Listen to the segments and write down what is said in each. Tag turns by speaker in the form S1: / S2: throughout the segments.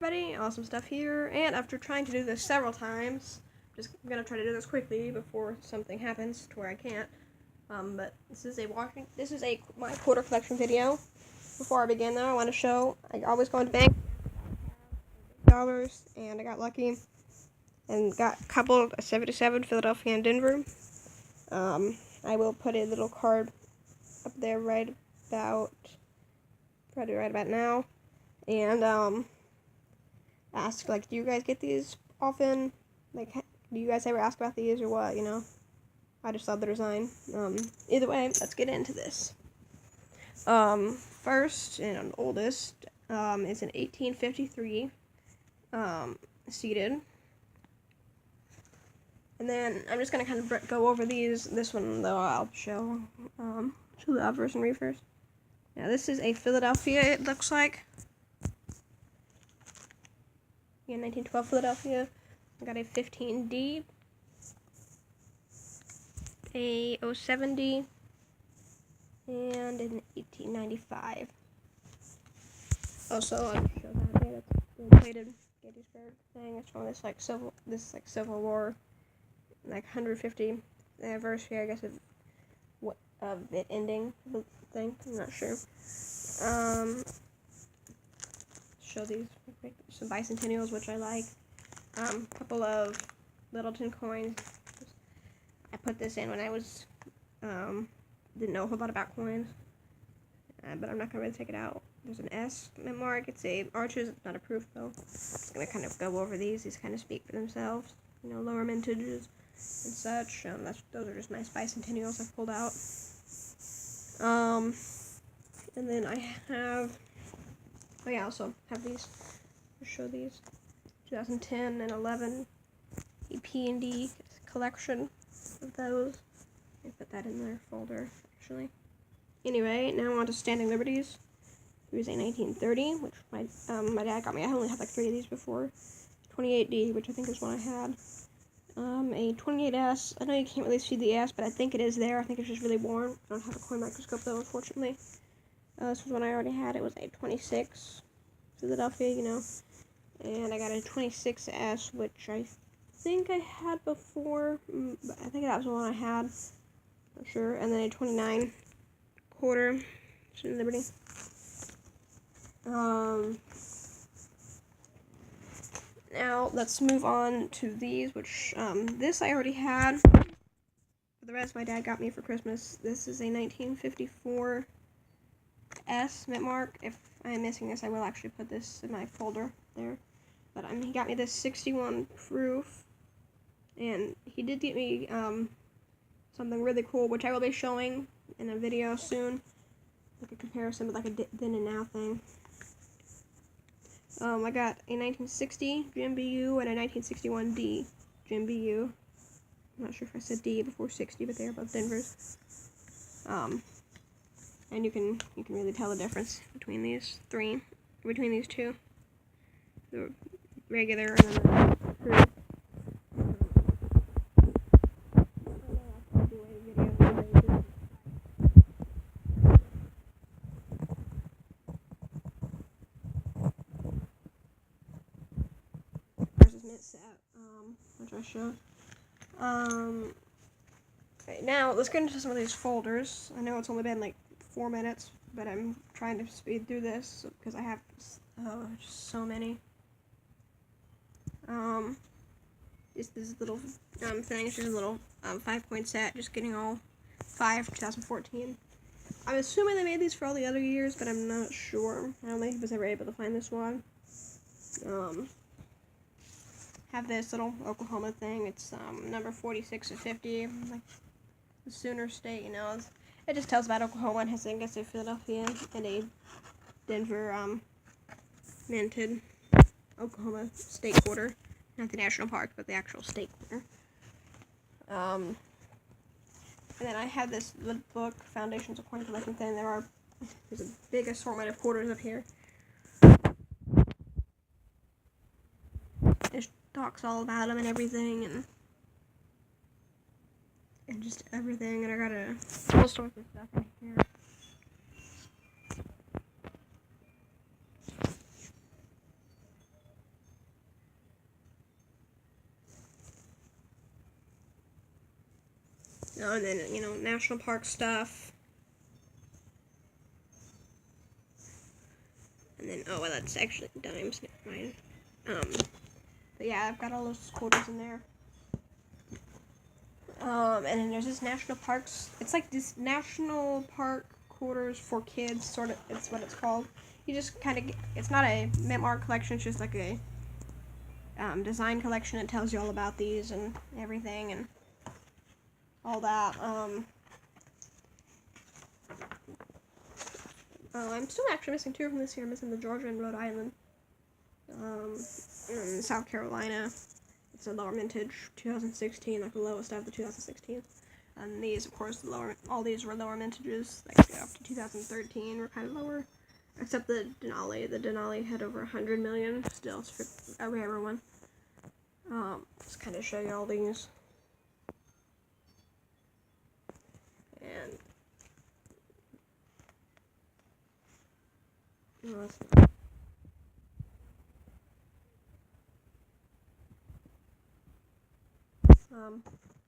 S1: Everybody, awesome stuff here, and after trying to do this several times, I'm gonna try to do this quickly before something happens to where I can't. But this is my quarter collection video. Before I begin though, I want to show, I always go into bank dollars, and I got lucky, and got a couple of 77 Philadelphia and Denver. I will put a little card up there right about now, and ask, like, do you guys get these often? Like, do you guys ever ask about these or what, I just love the design. Either way, let's get into this. First and oldest, is an 1853, seated. And then I'm just gonna kind of go over these. This one, though, I'll show the obverse and reverse. Now, this is a Philadelphia, it looks like. Yeah, 1912 Philadelphia. I got a 15D, a 07D, and an 1895. Also, I'll show that here. That's the plated Gettysburg thing. It's from this Civil War, like 150th anniversary, I guess, of it ending. The thing. I'm not sure. Show these some bicentennials, which I like. Couple of Littleton coins. I put this in when I was didn't know a whole lot about coins, but I'm not gonna really take it out. There's an S mint mark. It's a Arches. It's not approved though. I'm gonna kind of go over these. These kind of speak for themselves. Lower mintages and such. Those are just nice bicentennials I've pulled out. And then I have. Oh yeah, I also have these. I'll show these. 2010 and 11 P&D collection of those. I put that in their folder, actually. Anyway, now on to Standing Liberties. Here's a 1930, which my dad got me. I only had like 3 of these before. 28D, which I think is one I had. A 28S. I know you can't really see the S, but I think it is there. I think it's just really worn. I don't have a coin microscope though, unfortunately. This was one I already had. It was a 26 Philadelphia, and I got a 26S, which I think I had before, but I think that was the one I had, not sure, and then a 29 quarter, Standing Liberty. Now, let's move on to these, which, this I already had. For the rest, my dad got me for Christmas. This is a 1954 S mint mark. If I'm missing this, I will actually put this in my folder there. But he got me this 61 proof, and he did get me something really cool, which I will be showing in a video soon, like a comparison with like a then and now thing. I got a 1960 GMBU and a 1961D GMBU. I'm not sure if I said D before 60, but they're both Denvers. And you can really tell the difference between these two. The regular and then the proof. Versus mint set, which I showed. Right, now let's get into some of these folders. I know it's only been like 4 minutes, but I'm trying to speed through this because I have just so many. This little thing is just a little 5-point set, just getting all 5 for 2014. I'm assuming they made these for all the other years, but I'm not sure. I don't think I was ever able to find this one. Have this little Oklahoma thing. It's number 46 of 50, like the Sooner State. It just tells about Oklahoma and has, I guess, a Philadelphia and a Denver minted Oklahoma state quarter. Not the national park, but the actual state quarter. And then I have this little book, Foundations of Coin Collecting thing. There's a big assortment of quarters up here. It talks all about them and everything, and just everything. And I got a whole store of stuff in here. And then, national park stuff. And then, oh, well, that's actually dimes, never mind. But yeah, I've got all those quarters in there. And then there's this national parks. It's like this national park quarters for kids, sort of. It's what it's called. You just kind of. It's not a mint art collection. It's just like a design collection. It tells you all about these and everything and all that. I'm still actually missing two from this year. I'm missing the Georgia and Rhode Island. And South Carolina. It's a lower mintage, 2016, like the lowest out of the 2016. And these, of course, all these were lower mintages, like up to 2013 were kind of lower. Except the Denali. The Denali had over 100 million. Still, it's a rarer one. Just kind of show you all these. And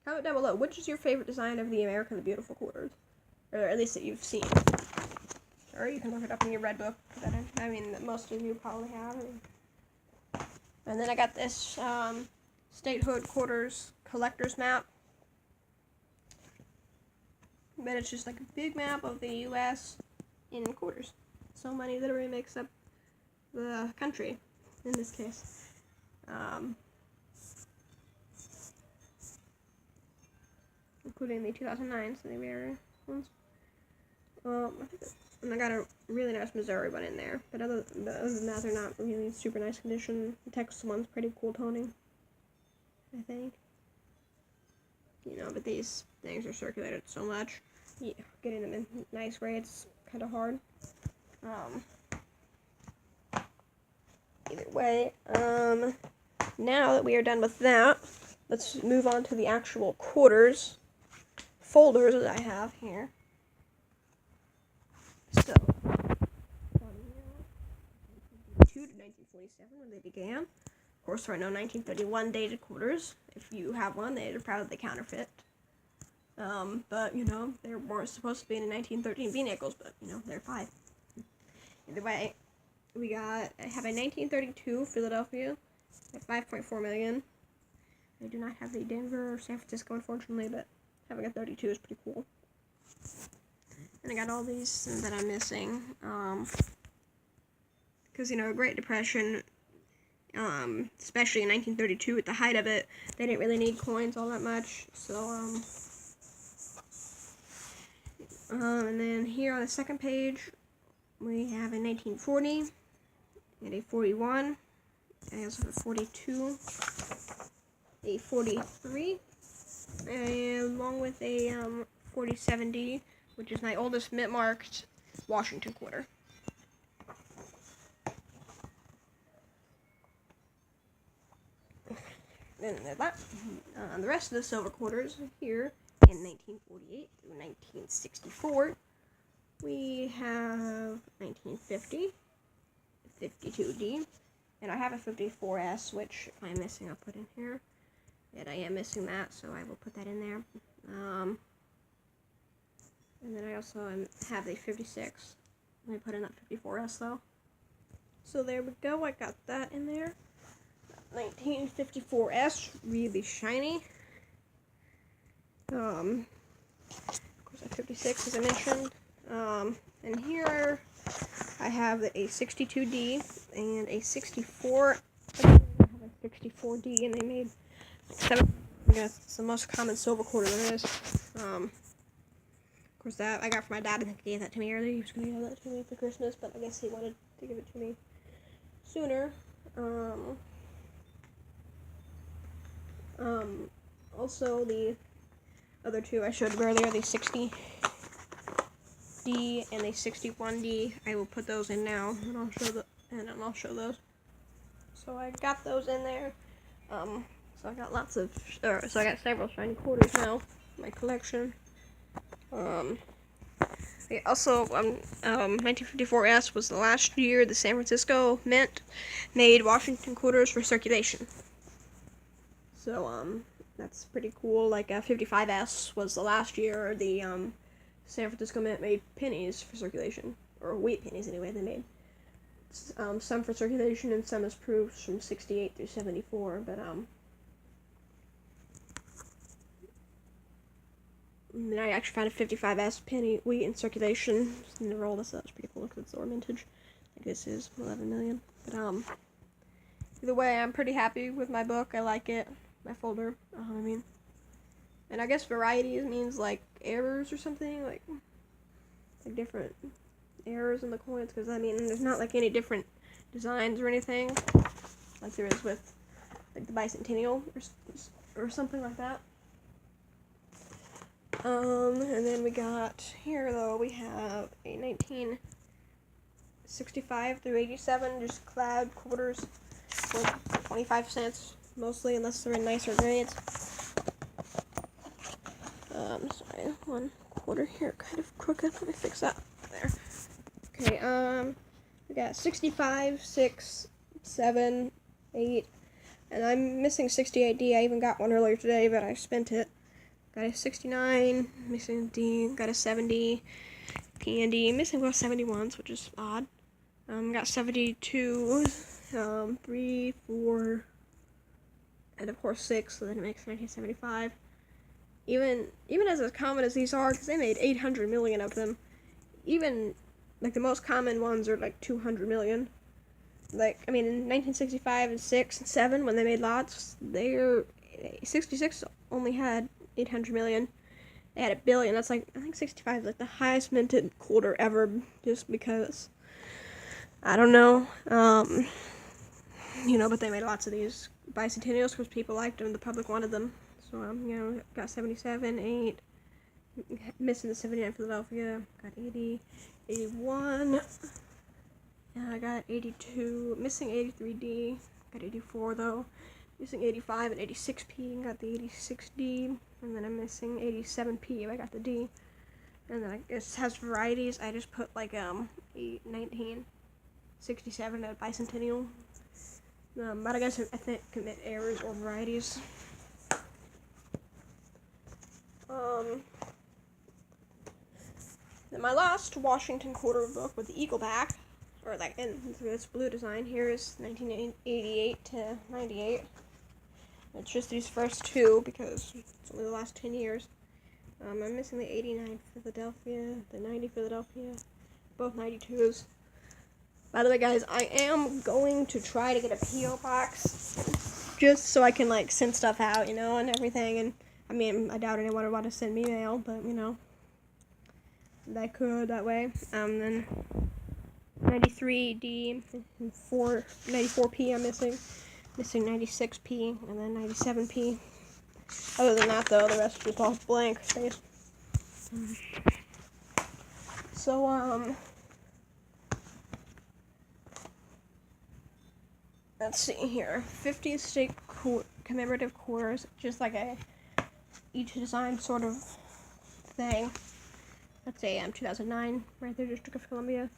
S1: comment down below, which is your favorite design of the America the Beautiful quarters? Or at least that you've seen. Or you can look it up in your red book. I mean, most of you probably have. And then I got this statehood quarters collector's map. But it's just like a big map of the U.S. in quarters. So many literally makes up the country, in this case. Including the 2009, so the rare ones. And I got a really nice Missouri one in there, but other than that, they're not really super nice condition. The Texas one's pretty cool toning, I think. But these things are circulated so much. Yeah, getting them in nice grades kind of hard. Either way, now that we are done with that, let's move on to the actual quarters folders that I have here. So, from 1942 to 1947 when they began. Of course, there are no 1931 dated quarters. If you have one, they are probably counterfeit. But, they weren't supposed to be in the 1913 V-nickels, but, they're fine. Either way, I have a 1932 Philadelphia at 5.4 million. I do not have the Denver or San Francisco, unfortunately, but having a 32 is pretty cool. And I got all these that I'm missing. Because, Great Depression, especially in 1932, at the height of it, they didn't really need coins all that much. So, and then here on the second page, we have a 1940 and a 41. I also have a 42, a 43, along with a 47D, which is my oldest mint-marked Washington quarter. Then that. The rest of the silver quarters here in 1948 through 1964. We have 1950, 52D, and I have a 54S, which if I'm missing, I'll put in here. And I am missing that, so I will put that in there. And then I also have a 56. Let me put in that 54S, though. So there we go, I got that in there. 1954S, really shiny. Of course, a 56, as I mentioned. And here I have a 62D and a 64. I have a 64D, and they made 7. I guess it's the most common silver quarter there is. Of course, that I got from my dad. I think he gave that to me earlier. He was going to give that to me for Christmas, but I guess he wanted to give it to me sooner. Also, the other two I showed earlier, the 60D and the 61D, I will put those in now, and I'll show those. So I got those in there. So I got so I got several shiny quarters now in my collection. Also, 1954S was the last year the San Francisco Mint made Washington quarters for circulation. So, That's pretty cool. Like 55S was the last year the San Francisco Mint made pennies for circulation, or wheat pennies anyway. They made some for circulation and some as proofs from 68 through 74. But and then I actually found a 55S penny wheat in circulation. Just need to roll this up. It's pretty cool because it's lower mintage. I think this is 11 million. But either way, I'm pretty happy with my book. I like it. My folder. And I guess varieties means like errors or something, like different errors in the coins. Because there's not like any different designs or anything like there is with like the bicentennial or something like that. And then we got here though. We have a 1965 through 87, just clad quarters for 25 cents. Mostly, unless they're in nicer grades. Sorry, 1 quarter here, kind of crooked. Let me fix that. There. Okay, we got 65, 6, 7, 8, and I'm missing 68D. I even got one earlier today, but I spent it. Got a 69, missing a D. Got a 70, P and D. Missing both 71s, which is odd. Got 72, 3, 4. And of course 6, so then it makes 1975. Even as common as these are, because they made 800 million of them, even, like, the most common ones are, like, 200 million. Like, in 1965 and 6 and 7, when they made lots, 66 only had 800 million. They had 1 billion. That's, like, I think 65 is, like, the highest minted quarter ever, just because, I don't know, but they made lots of these bicentennials because people liked them, the public wanted them. So, got 77, 8, missing the 79 Philadelphia, got 80, 81, yeah, I got 82, missing 83D, got 84 though, missing 85 and 86P, got the 86D, and then I'm missing 87P, I got the D, and then it has varieties. I just put like 1967 at bicentennial. But I guess I think commit errors or varieties. Then my last Washington quarter book with the eagle back, or like in this blue design here, is 1988 to 98. It's just these first two because it's only the last 10 years. I'm missing the 89 Philadelphia, the 90 Philadelphia, both 92s. By the way, guys, I am going to try to get a P.O. box just so I can, like, send stuff out, and everything. And, I doubt anyone would want to send me mail, but, I could that way. Then 93D and 94P I'm missing 96P, and then 97P. Other than that, though, the rest is just all blank space. So, let's see here. 50 state commemorative quarters, just like each design sort of thing. That's a 2009 right there, District of Columbia.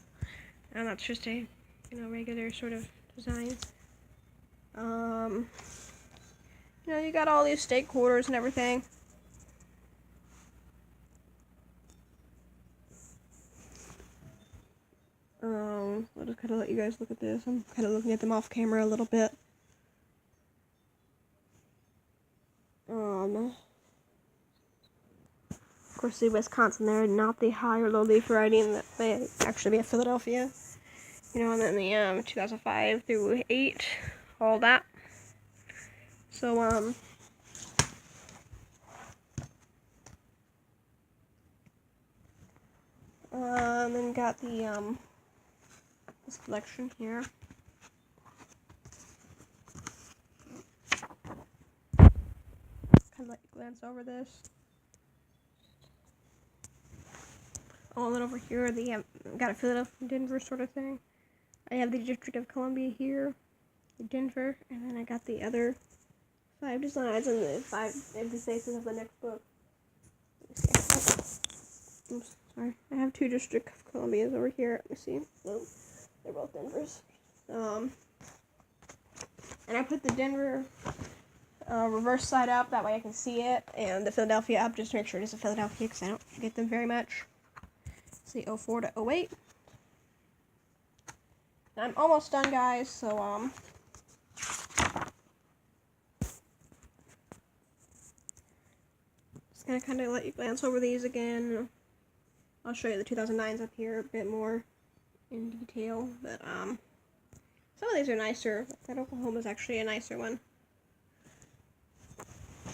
S1: And that's just a regular sort of design. You got all these state quarters and everything. I'll just kind of let you guys look at this. I'm kind of looking at them off camera a little bit. Of course, the Wisconsin there, not the high or low leaf variety, and that may actually be a Philadelphia. And then the 2005 through 8, all that. So, then got the, this collection here. Kind of let you glance over this. Oh, and then over here, the got a Philadelphia, Denver sort of thing. I have the District of Columbia here, Denver, and then I got the other 5 designs and the 5 empty spaces of the next book. Let me see. Oops, sorry. I have 2 District of Columbias over here. Let me see. Oh, they're both Denvers. And I put the Denver reverse side up, that way I can see it, and the Philadelphia up, just to make sure it is a Philadelphia, because I don't forget them very much. It's the 04 to 08. And I'm almost done, guys, so, just gonna kind of let you glance over these again. I'll show you the 2009s up here a bit more in detail, but, some of these are nicer. That Oklahoma's actually a nicer one.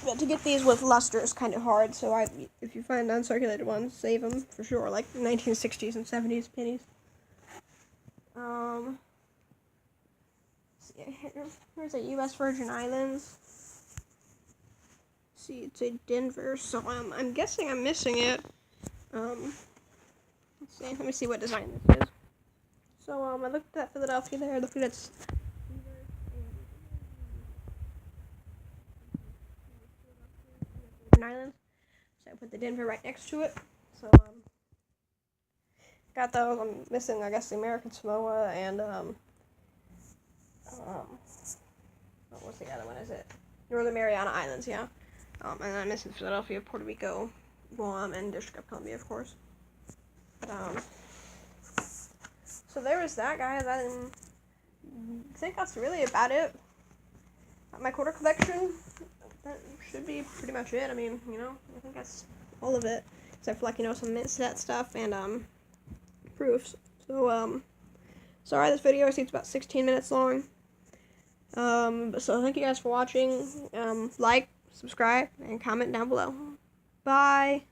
S1: But to get these with luster is kind of hard, so if you find uncirculated ones, save them for sure, like 1960s and 70s pennies. See, here's a U.S. Virgin Islands. See, it's a Denver, so I'm guessing I'm missing it. Let's see, let me see what design this is. So, I looked at Philadelphia there, looked at its Islands. So I put the Denver right next to it. So, got those. I'm missing, I guess, the American Samoa and, what's the other one, is it? Northern Mariana Islands, yeah. And I'm missing Philadelphia, Puerto Rico, Guam, and District of Columbia, of course. But, so there was that, guys. I think that's really about it. My quarter collection, that should be pretty much it. I mean, I think that's all of it. Except for, like, some mint set stuff and, proofs. So, sorry this video, I see it's about 16 minutes long. So thank you guys for watching. Like, subscribe, and comment down below. Bye!